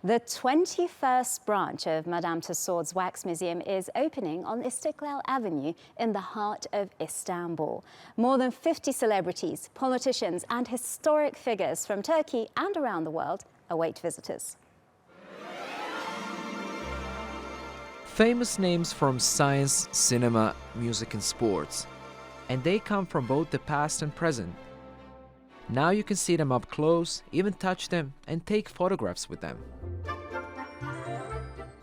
The 21st branch of Madame Tussauds Wax Museum is opening on Istiklal Avenue in the heart of Istanbul. More than 50 celebrities, politicians and historic figures from Turkey and around the world await visitors. Famous names from science, cinema, music and sports. And they come from both the past and present. Now you can see them up close, even touch them and take photographs with them.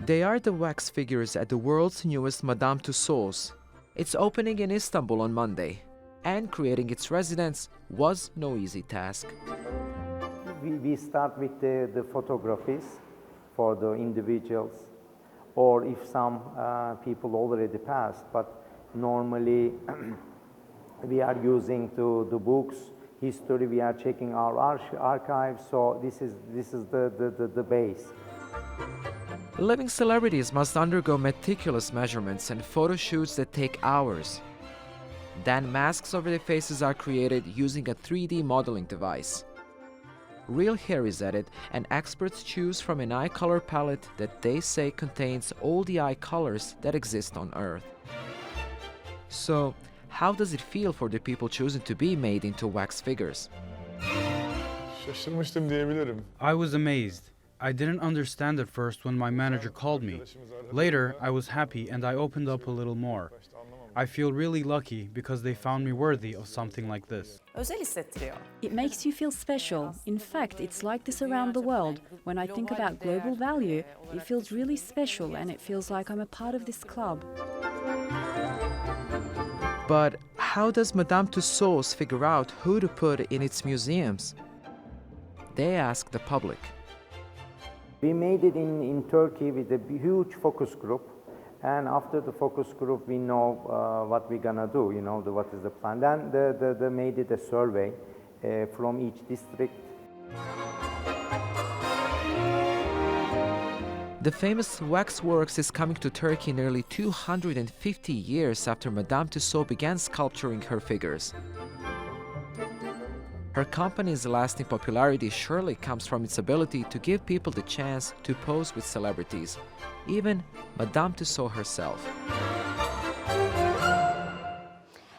They are the wax figures at the world's newest Madame Tussauds. It's opening in Istanbul on Monday, and creating its residence was no easy task. We start with the photographies for the individuals, or if some people already passed, but normally we are using the books, history, we are checking our archives, so this is the base. Living celebrities must undergo meticulous measurements and photo shoots that take hours. Then masks over their faces are created using a 3D modeling device. Real hair is added and experts choose from an eye color palette that they say contains all the eye colors that exist on Earth. So, how does it feel for the people chosen to be made into wax figures? Şaşırmıştım diyebilirim. I was amazed. I didn't understand at first when my manager called me. Later, I was happy and I opened up a little more. I feel really lucky because they found me worthy of something like this. Özel hissettiriyor. It makes you feel special. In fact, it's like this around the world. When I think about global value, it feels really special and it feels like I'm a part of this club. But how does Madame Tussauds figure out who to put in its museums? They ask the public. We made it in Turkey with a huge focus group, and after the focus group we know what we're gonna do, you know, what is the plan. Then they made it a survey from each district. The famous waxworks is coming to Turkey nearly 250 years after Madame Tussauds began sculpturing her figures. Her company's lasting popularity surely comes from its ability to give people the chance to pose with celebrities, even Madame Tussauds herself.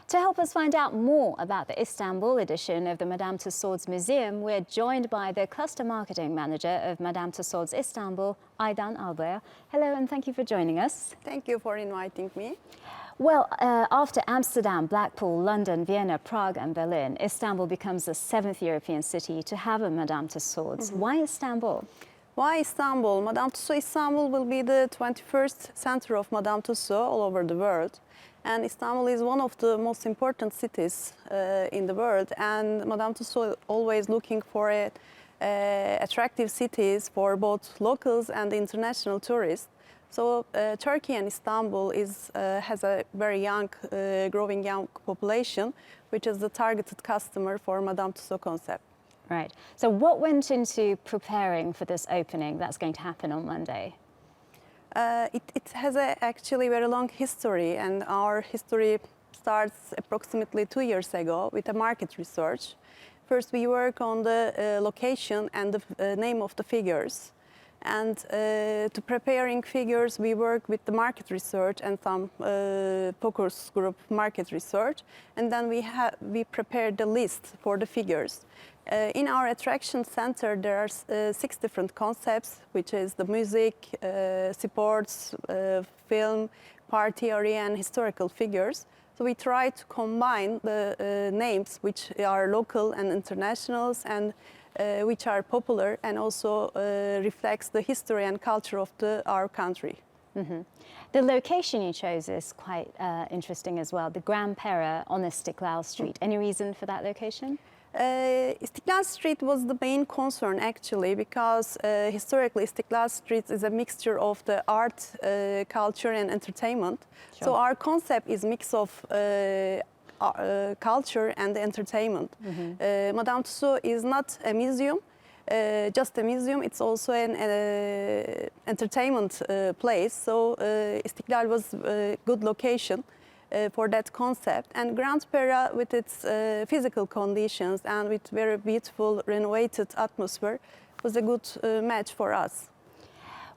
To help us find out more about the Istanbul edition of the Madame Tussauds Museum, we're joined by the Cluster Marketing Manager of Madame Tussauds Istanbul, Aydan Albaya. Hello and thank you for joining us. Thank you for inviting me. Well, after Amsterdam, Blackpool, London, Vienna, Prague and Berlin, Istanbul becomes the 7th European city to have a Madame Tussauds. Why Istanbul? Why Istanbul? Madame Tussauds Istanbul will be the 21st center of Madame Tussauds all over the world. And Istanbul is one of the most important cities in the world. And Madame Tussauds always looking for attractive cities for both locals and international tourists. So Turkey and Istanbul has a very young, growing young population, which is the targeted customer for Madame Tussauds concept. Right. So what went into preparing for this opening that's going to happen on Monday? It has actually very long history, and our history starts approximately 2 years ago with a market research. First, we work on the location and the name of the figures. And to preparing figures, we work with the market research and some focus group market research. And then we prepared the list for the figures. In our attraction center, there are 6 different concepts, which is the music, sports, film, party area, and historical figures. So we try to combine the names which are local and internationals and which are popular and also reflects the history and culture of our country. The location you chose is quite interesting as well, the Grand Pera on Istiklal Street. Any reason for that location? Istiklal Street was the main concern actually because historically Istiklal Street is a mixture of the art, culture and entertainment. Sure. So our concept is mix of culture and entertainment. Madame Tussauds is not a museum, just a museum. It's also an entertainment place. So Istiklal was a good location for that concept. And Grand Pera, with its physical conditions and with very beautiful renovated atmosphere, was a good match for us.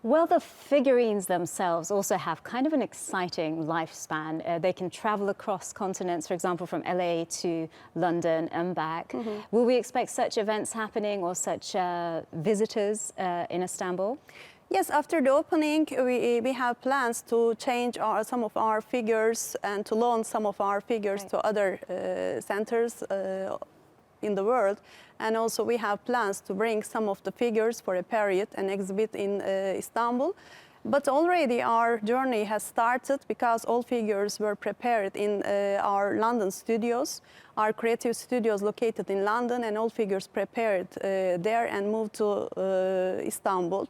Well, the figurines themselves also have kind of an exciting lifespan. They can travel across continents, for example, from LA to London and back. Will we expect such events happening or such visitors in Istanbul? Yes, after the opening, we have plans to change some of our figures and to loan some of our figures to other centers in the world. And also we have plans to bring some of the figures for a period and exhibit in Istanbul. But already our journey has started because all figures were prepared in our London studios, our creative studios located in London, and all figures prepared there and moved to Istanbul.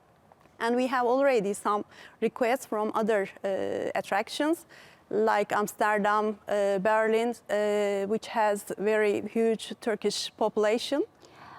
And we have already some requests from other attractions like Amsterdam, Berlin, which has very huge Turkish population.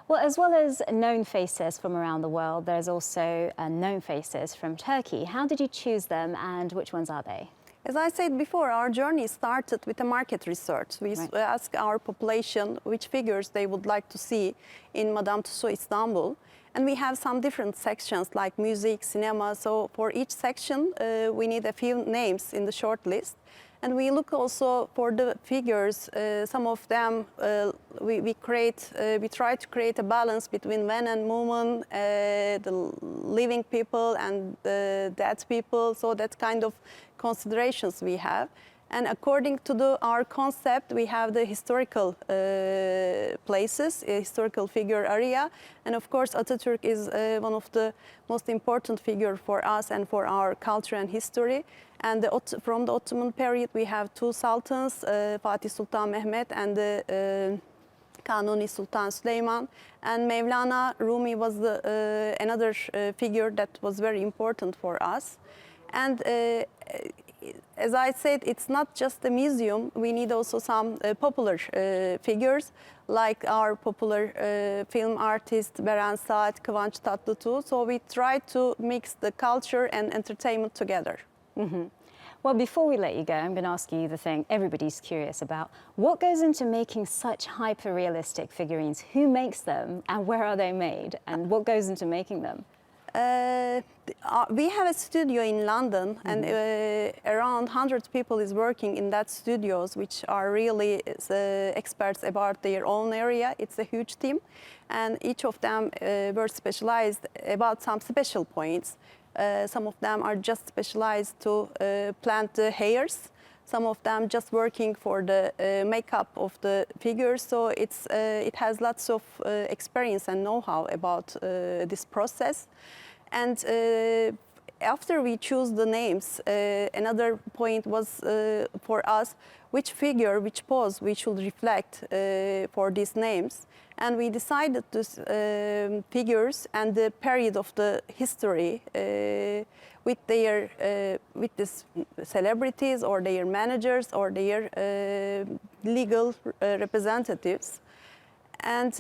Well, as well as known faces from around the world, there's also known faces from Turkey. How did you choose them and which ones are they? As I said before, our journey started with a market research. We asked our population which figures they would like to see in Madame Tussauds Istanbul. And we have some different sections like music, cinema. So for each section, we need a few names in the short list. And we look also for the figures. Some of them we try to create a balance between men and women, the living people and the dead people. So that kind of considerations we have. And according to our concept, we have the historical places, a historical figure area. And of course, Atatürk is one of the most important figure for us and for our culture and history. And from the Ottoman period, we have two sultans, Fatih Sultan Mehmet and the Kanuni Sultan Süleyman. And Mevlana Rumi was another figure that was very important for us. And as I said, it's not just a museum. We need also some popular figures, like our popular film artist Beren Saat, Kıvanç Tatlıtuğ. So we try to mix the culture and entertainment together. Well, before we let you go, I'm going to ask you the thing everybody's curious about. What goes into making such hyper-realistic figurines? Who makes them and where are they made? And what goes into making them? We have a studio in London, and around 100 people is working in that studios, which are really experts about their own area. It's a huge team, and each of them were specialized about some special points. Some of them are just specialized to plant the hairs. Some of them just working for the makeup of the figures. So it has lots of experience and know-how about this process. And after we choose the names, another point was for us which figure, which pose we should reflect for these names. And we decided these figures and the period of the history with these celebrities or their managers or their legal representatives. And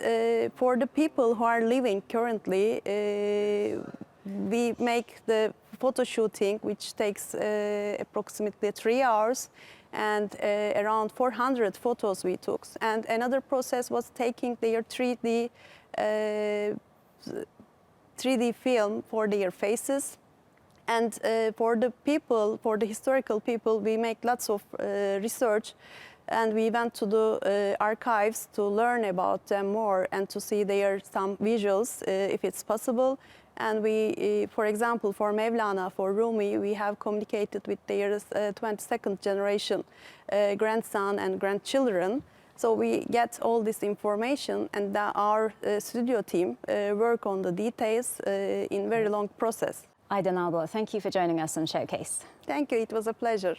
for the people who are living currently, we make the photo shooting, which takes approximately 3 hours, and around 400 photos we took. And another process was taking their 3D film for their faces. And for the people, for the historical people, we make lots of research. And we went to the archives to learn about them more and to see some visuals, if it's possible. And we, for example, for Mevlana, for Rumi, we have communicated with their 22nd generation grandson and grandchildren. So we get all this information, and our studio team work on the details in very long process. Aydan Alba, thank you for joining us on Showcase. Thank you, it was a pleasure.